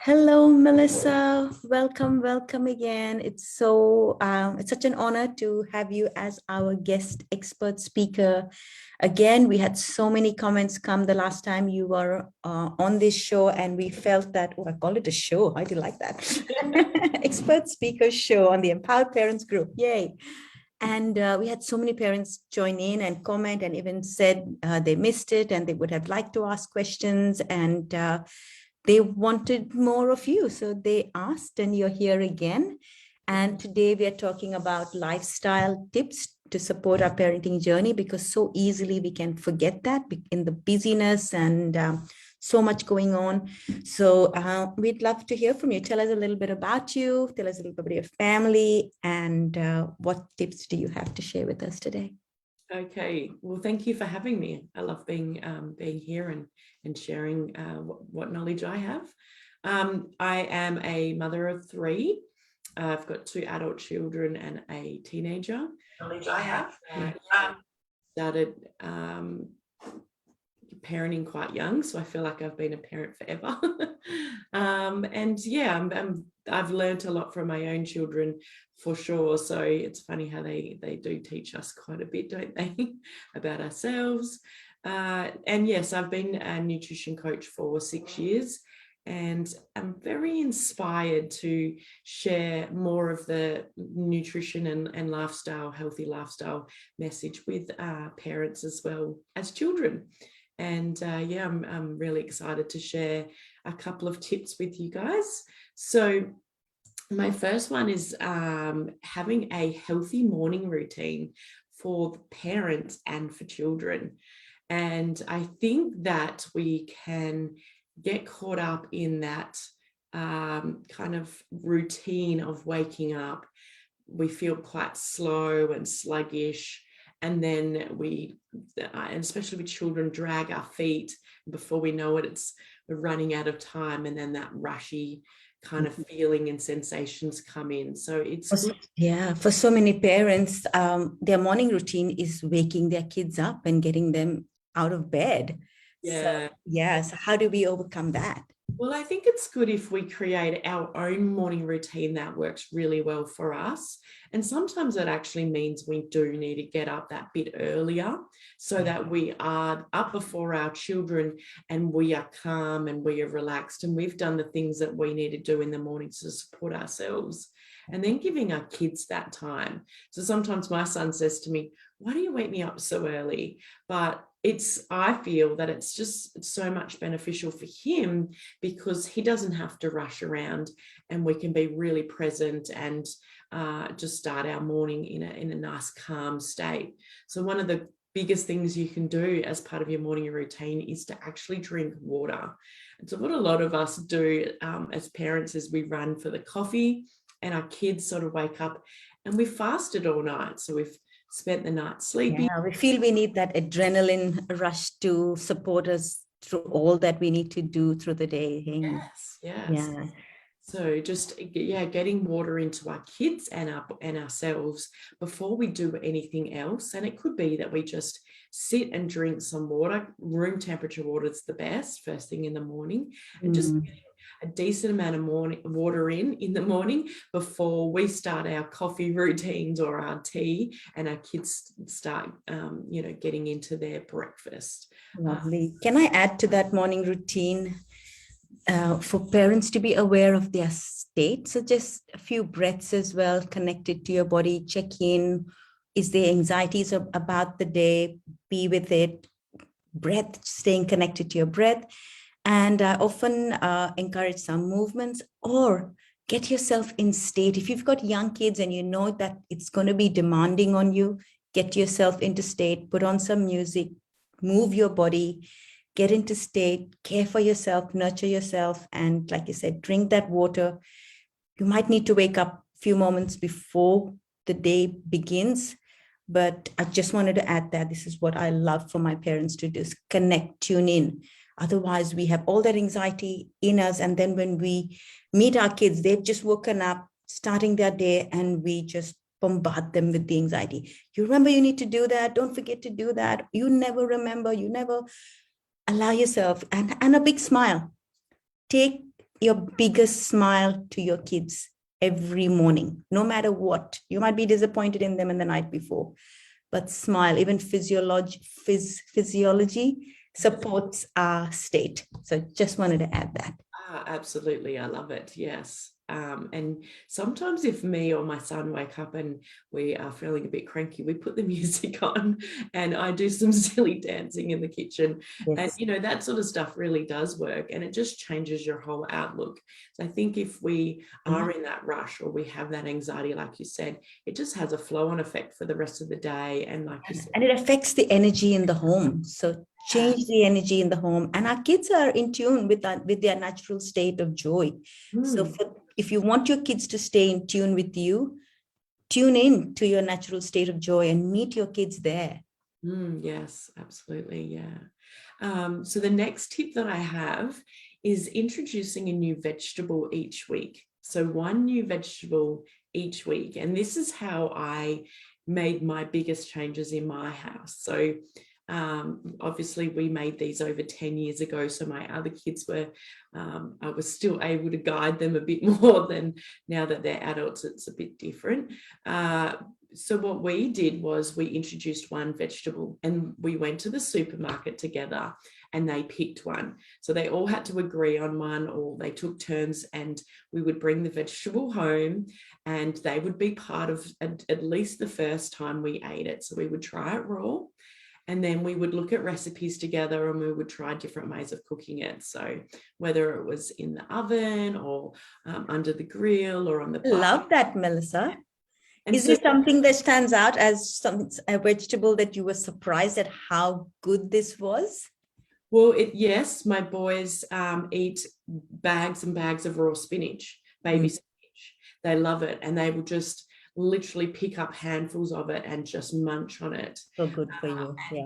Hello, Melissa. Welcome, welcome again. It's such an honor to have you as our guest expert speaker. Again, we had so many comments come the last time you were on this show, and we felt that, oh, I call it a show. I do like that. Expert speaker show on the Empowered Parents group. Yay. And we had so many parents join in and comment and even said they missed it and they would have liked to ask questions. And they wanted more of you. So they asked, and you're here again. And today we are talking about lifestyle tips to support our parenting journey, because so easily we can forget that in the busyness and so much going on. So we'd love to hear from you. Tell us a little bit about you. Tell us a little bit about your family, and what tips do you have to share with us today? Okay, well, thank you for having me. I love being here and sharing what knowledge I have. I am a mother of three. I've got two adult children and a teenager. Knowledge I have. Started parenting quite young, so I feel like I've been a parent forever. And yeah, I've learned a lot from my own children for sure. So it's funny how they do teach us quite a bit, don't they, about ourselves. And yes, I've been a nutrition coach for 6 years, and I'm very inspired to share more of the nutrition and lifestyle, healthy lifestyle message with parents as well as children. And yeah, I'm really excited to share a couple of tips with you guys. So my first one is having a healthy morning routine for parents and for children. And I think that we can get caught up in that kind of routine of waking up. We feel quite slow and sluggish. And then and especially with children, drag our feet. Before we know it, we're running out of time. And then that rushy kind of feeling and sensations come in. So it's good. Yeah, for so many parents, their morning routine is waking their kids up and getting them out of bed. Yeah. So, yeah. So how do we overcome that? Well, I think it's good if we create our own morning routine that works really well for us. And sometimes that actually means we do need to get up that bit earlier so that we are up before our children and we are calm and we are relaxed and we've done the things that we need to do in the morning to support ourselves. And then giving our kids that time. So sometimes my son says to me, "Why do you wake me up so early?" But I feel that it's so much beneficial for him because he doesn't have to rush around, and we can be really present and just start our morning in a nice calm state. So one of the biggest things you can do as part of your morning routine is to actually drink water. And so what a lot of us do as parents is we run for the coffee, and our kids sort of wake up and we fasted all night. So we've spent the night sleeping. Yeah, we feel we need that adrenaline rush to support us through all that we need to do through the day. Yes. Yeah. So just, yeah, getting water into our kids and ourselves before we do anything else. And it could be that we just sit and drink some water. Room temperature water is the best first thing in the morning, and just a decent amount of water in the morning before we start our coffee routines or our tea, and our kids start getting into their breakfast. Lovely. Can I add to that morning routine for parents to be aware of their state? So just a few breaths as well, connected to your body. Check in. Is there anxieties about the day? Be with it. Breath, staying connected to your breath. And I often encourage some movements, or get yourself in state. If you've got young kids and you know that it's going to be demanding on you, get yourself into state, put on some music, move your body, get into state, care for yourself, nurture yourself. And like you said, drink that water. You might need to wake up a few moments before the day begins. But I just wanted to add that this is what I love for my parents to do, is connect, tune in. Otherwise, we have all that anxiety in us. And then when we meet our kids, they've just woken up, starting their day, and we just bombard them with the anxiety. You remember you need to do that. Don't forget to do that. You never remember. You never allow yourself. And a big smile. Take your biggest smile to your kids every morning, no matter what. You might be disappointed in them in the night before, but smile. Even physiology supports our state. So just wanted to add that. Absolutely. I love it. Yes. And sometimes if me or my son wake up and we are feeling a bit cranky, we put the music on and I do some silly dancing in the kitchen. Yes. And, that sort of stuff really does work and it just changes your whole outlook. So I think if we are in that rush or we have that anxiety, like you said, it just has a flow-on effect for the rest of the day. And like you said, and it affects the energy in the home. So change the energy in the home. And our kids are in tune with that, with their natural state of joy. So if you want your kids to stay in tune with you, tune in to your natural state of joy and meet your kids there. Yes, absolutely. Yeah. So the next tip that I have is introducing a new vegetable each week. So one new vegetable each week. And this is how I made my biggest changes in my house. So obviously we made these over 10 years ago. So my other kids were, I was still able to guide them a bit more than now that they're adults, it's a bit different. So what we did was we introduced one vegetable and we went to the supermarket together and they picked one. So they all had to agree on one or they took turns and we would bring the vegetable home and they would be part of at least the first time we ate it. So we would try it raw. And then we would look at recipes together and we would try different ways of cooking it. So whether it was in the oven or under the grill or on the barbecue. Love that, Melissa. And is there something that stands out as a vegetable that you were surprised at how good this was? Well, yes, my boys eat bags and bags of raw spinach, baby spinach. They love it and they will just literally pick up handfuls of it and just munch on it. So good for you. Yeah.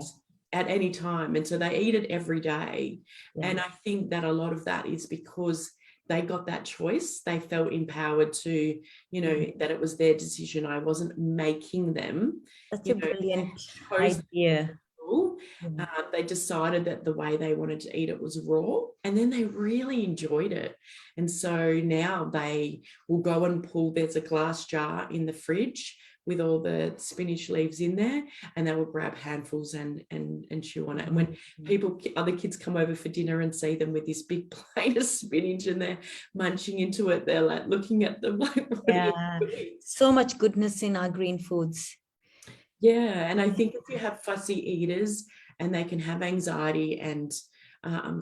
At any time. And so they eat it every day. Yeah. And I think that a lot of that is because they got that choice. They felt empowered to, that it was their decision. I wasn't making them. That's a brilliant idea. They decided that the way they wanted to eat it was raw and then they really enjoyed it. And so now they will go and pull, there's a glass jar in the fridge with all the spinach leaves in there and they will grab handfuls and chew on it. And when other kids come over for dinner and see them with this big plate of spinach and they're munching into it, they're like looking at them like, yeah, so much goodness in our green foods. Yeah, and I think if you have fussy eaters and they can have anxiety and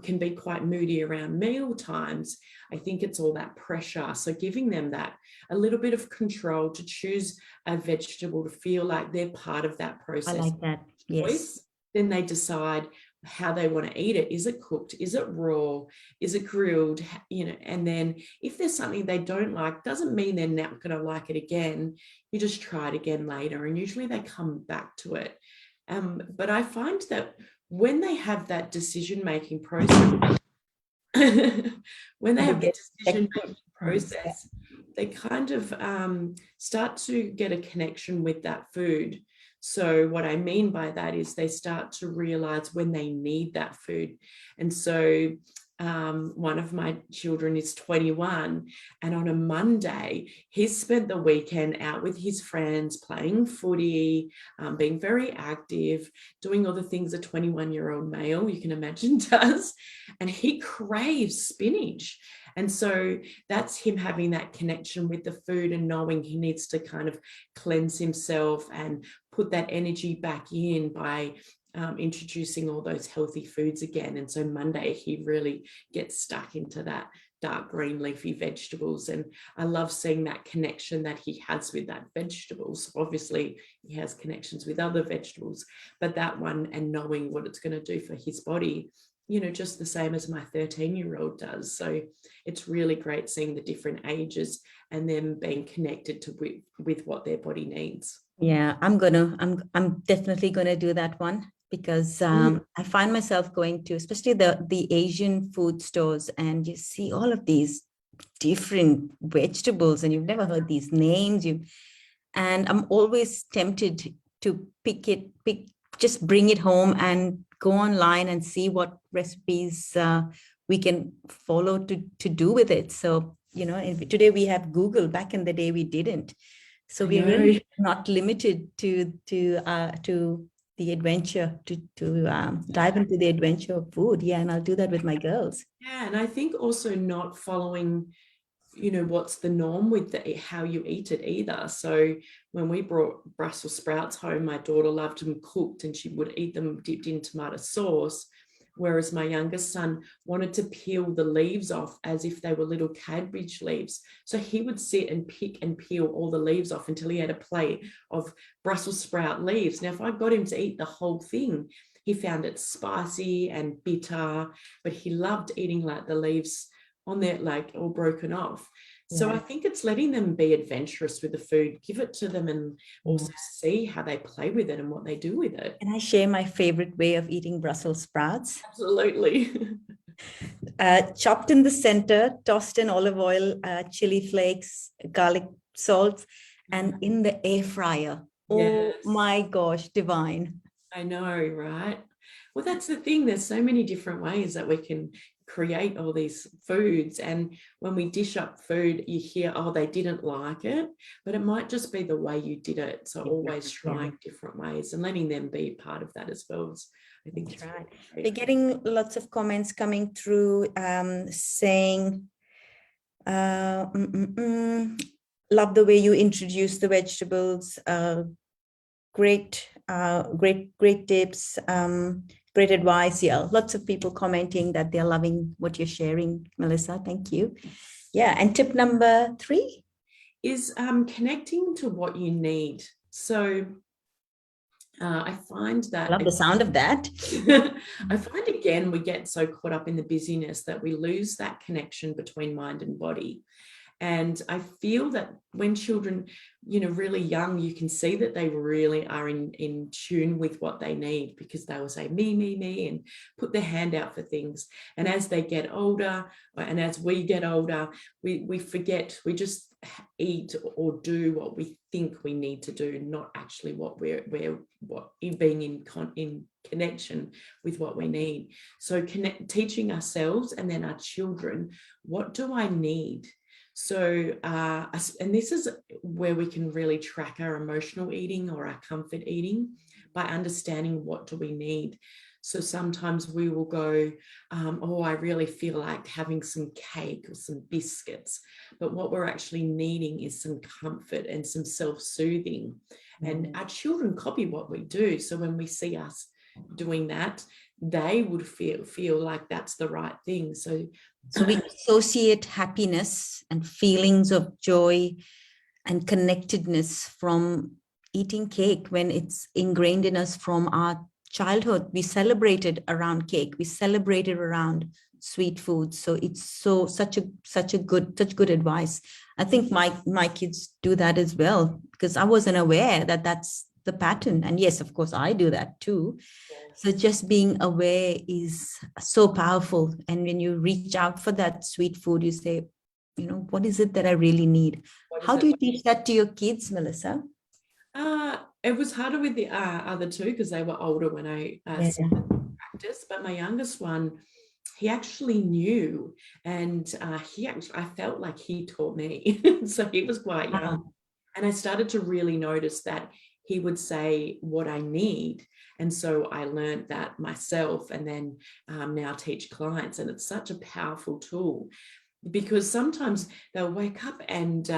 can be quite moody around meal times, I think it's all that pressure. So giving them that a little bit of control to choose a vegetable to feel like they're part of that process. I like that. Yes. Then they decide how they want to eat it. Is it cooked? Is it raw? Is it grilled? And then if there's something they don't like, doesn't mean they're not going to like it again. You just try it again later. And usually they come back to it. But I find that when they have that decision-making process, when they have the decision-making process, they kind of start to get a connection with that food. So what I mean by that is they start to realize when they need that food. And so one of my children is 21 and on a Monday, he's spent the weekend out with his friends, playing footy, being very active, doing all the things a 21-year-old male, you can imagine, does. And he craves spinach. And so that's him having that connection with the food and knowing he needs to kind of cleanse himself and put that energy back in by introducing all those healthy foods again. And so Monday, he really gets stuck into that dark green leafy vegetables. And I love seeing that connection that he has with that vegetables. Obviously, he has connections with other vegetables, but that one and knowing what it's going to do for his body, just the same as my 13-year-old does. So it's really great seeing the different ages and them being connected to with what their body needs. Yeah, I'm definitely gonna do that one because I find myself going to, especially the Asian food stores, and you see all of these different vegetables and you've never heard these names. And I'm always tempted to just bring it home and go online and see what recipes we can follow to do with it. So, today we have Google. Back in the day, we didn't. So I we're know. really not limited to the adventure, to dive into the adventure of food. Yeah, and I'll do that with my girls. Yeah, and I think also not following, what's the norm with how you eat it either. So when we brought Brussels sprouts home, my daughter loved them cooked and she would eat them dipped in tomato sauce, whereas my youngest son wanted to peel the leaves off as if they were little cabbage leaves. So he would sit and pick and peel all the leaves off until he had a plate of Brussels sprout leaves. Now, if I got him to eat the whole thing, he found it spicy and bitter, but he loved eating like the leaves on there, like all broken off. So I think it's letting them be adventurous with the food, give it to them, and also see how they play with it and what they do with it. Can I share my favorite way of eating Brussels sprouts? Absolutely. Chopped in the center, tossed in olive oil, chili flakes, garlic salts, and in the air fryer. Yes. Oh my gosh, divine. I know, right? Well, that's the thing. There's so many different ways that we can create all these foods. And when we dish up food, you hear, oh, they didn't like it, but it might just be the way you did it. So always trying different ways and letting them be part of that as well. I think that's right. Really We're getting lots of comments coming through saying, love the way you introduce the vegetables. Great tips, great advice. Yeah, lots of people commenting that they're loving what you're sharing, Melissa. Thank you. Yeah, and tip number 3 is connecting to what you need. So I find that I love the sound of that. I find again we get so caught up in the busyness that we lose that connection between mind and body. And I feel that when children, really young, you can see that they really are in tune with what they need, because they will say, me, and put their hand out for things. And as they get older, and as we get older, we forget, we just eat or do what we think we need to do, not actually what being in connection with what we need. So teaching ourselves and then our children, what do I need? So, and this is where we can really track our emotional eating or our comfort eating by understanding what do we need. So sometimes we will go, oh, I really feel like having some cake or some biscuits. But what we're actually needing is some comfort and some self-soothing. And our children copy what we do. So when we see us doing that, they would feel like that's the right thing. So we associate happiness and feelings of joy and connectedness from eating cake when it's ingrained in us from our childhood. We celebrated around cake. We celebrated around sweet foods. So it's such good advice. I think my kids do that as well, because I wasn't aware that that's the pattern. And yes, of course, I do that too. So just being aware is so powerful. And when you reach out for that sweet food, you say, what is it that I really need? How do you teach that to your kids, Melissa? It was harder with the other two because they were older when I started practice. But my youngest one, he actually knew, and I felt like he taught me. So he was quite young. And I started to really notice that he would say what I need. And so I learned that myself, and then now teach clients. And it's such a powerful tool, because sometimes they'll wake up and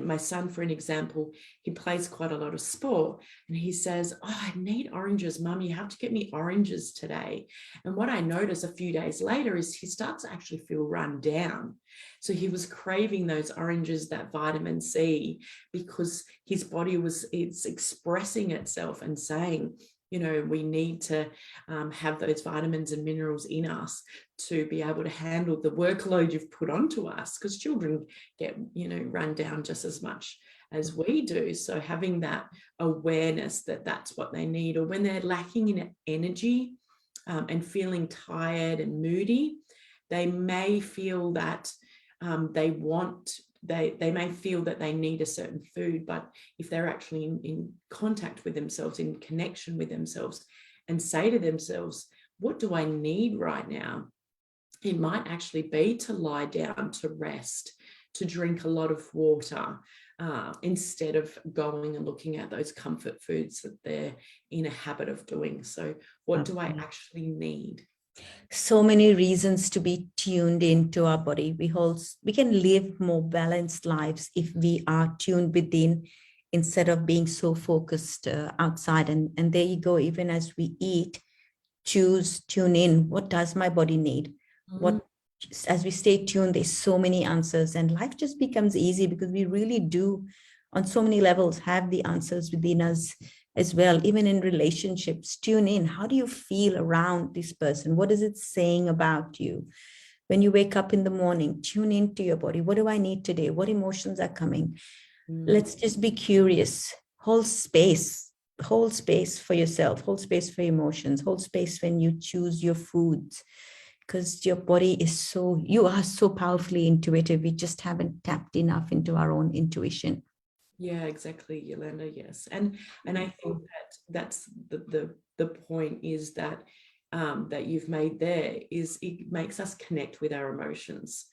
my son, for an example, he plays quite a lot of sport, and he says, oh, I need oranges, Mum, you have to get me oranges today. And what I notice a few days later is he starts to actually feel run down. So he was craving those oranges, that vitamin C, because his body it's expressing itself and saying, we need to have those vitamins and minerals in us to be able to handle the workload you've put onto us, because children get, run down just as much as we do. So having that awareness that that's what they need, or when they're lacking in energy and feeling tired and moody, they may feel that they may feel that they need a certain food, but if they're actually in contact with themselves, in connection with themselves, and say to themselves, what do I need right now? it might actually be to lie down, to rest, to drink a lot of water, instead of going and looking at those comfort foods that they're in a habit of doing. So what do I actually need? So many reasons to be tuned into our body. We can live more balanced lives if we are tuned within instead of being so focused outside. And there you go, even as we eat, tune in. What does my body need? What, as we stay tuned, there's so many answers, and life just becomes easy because we really do, on so many levels, have the answers within us as well. Even in relationships, tune in. How do you feel around this person? What is it saying about you? When you wake up in the morning, tune into your body. What do I need today? What emotions are coming? Let's just be curious. Hold space for yourself, hold space for emotions, hold space when you choose your foods, because your body is you are so powerfully intuitive. We just haven't tapped enough into our own intuition. Yeah, exactly, Yolanda. Yes, and I think that's the point is that that you've made there is it makes us connect with our emotions,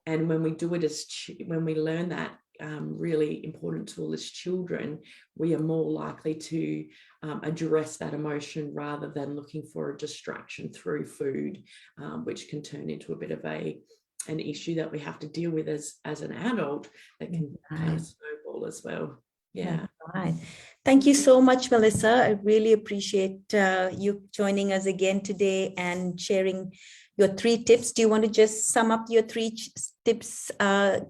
and when we do it when we learn that really important tool as children, we are more likely to address that emotion rather than looking for a distraction through food, which can turn into a bit of an issue that we have to deal with as an adult that can kind of snowball as well. Yeah. Right. Thank you so much, Melissa. I really appreciate you joining us again today and sharing your 3 tips. Do you want to just sum up your 3 tips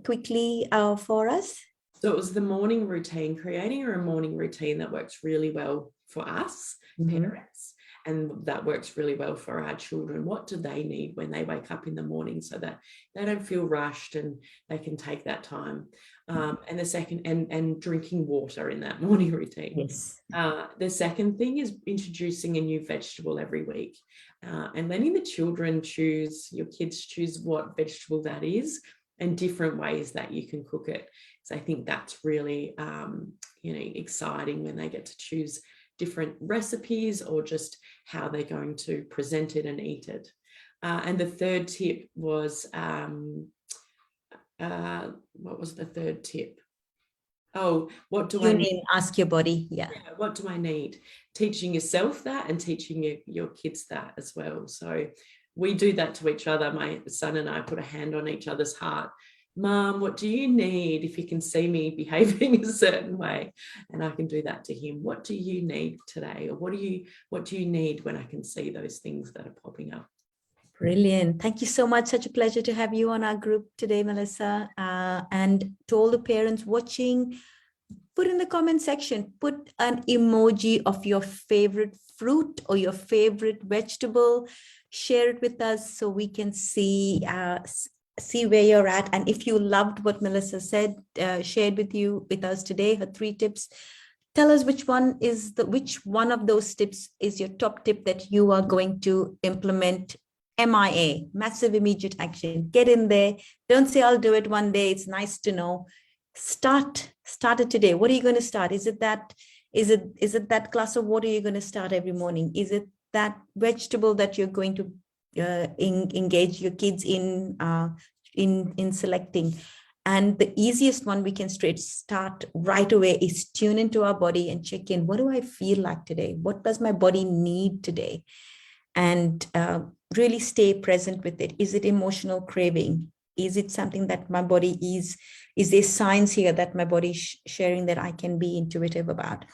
quickly for us? So it was the morning routine, creating a morning routine that works really well for us, parents, and that works really well for our children. What do they need when they wake up in the morning so that they don't feel rushed and they can take that time? And the second, and drinking water in that morning routine. Yes. The second thing is introducing a new vegetable every week, and letting the children your kids choose what vegetable that is and different ways that you can cook it. So I think that's really, exciting when they get to choose different recipes or just how they're going to present it and eat it. And the third tip was, what was the third tip? Oh, what do I need? Ask your body. Yeah. What do I need? Teaching yourself that and teaching your kids that as well. So we do that to each other. My son and I put a hand on each other's heart. Mom, what do you need? If you can see me behaving a certain way, and I can do that to him. What do you need today? Or what do you need when I can see those things that are popping up? Brilliant. Thank you so much. Such a pleasure to have you on our group today, Melissa. And to all the parents watching, put in the comment section, put an emoji of your favorite fruit or your favorite vegetable. Share it with us so we can see where you're at. And if you loved what Melissa said, shared with us today, her 3 tips, tell us which one of those tips is your top tip that you are going to implement. MIA, massive immediate action. Get in there. Don't say I'll do it one day. It's nice to know. Start it today. What are you going to start? Is it that glass of water you're going to start every morning? Is it that vegetable that you're going to engage your kids in selecting? And the easiest one we can start right away is tune into our body and check in. What do I feel like today? What does my body need today? And really stay present with it. Is it emotional craving? Is it something that my body is there signs here that my body is sharing that I can be intuitive about?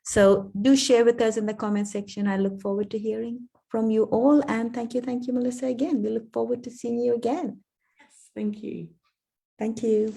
So do share with us in the comment section. I look forward to hearing from you all. And thank you, Melissa, again. We look forward to seeing you again. Yes, thank you. Thank you.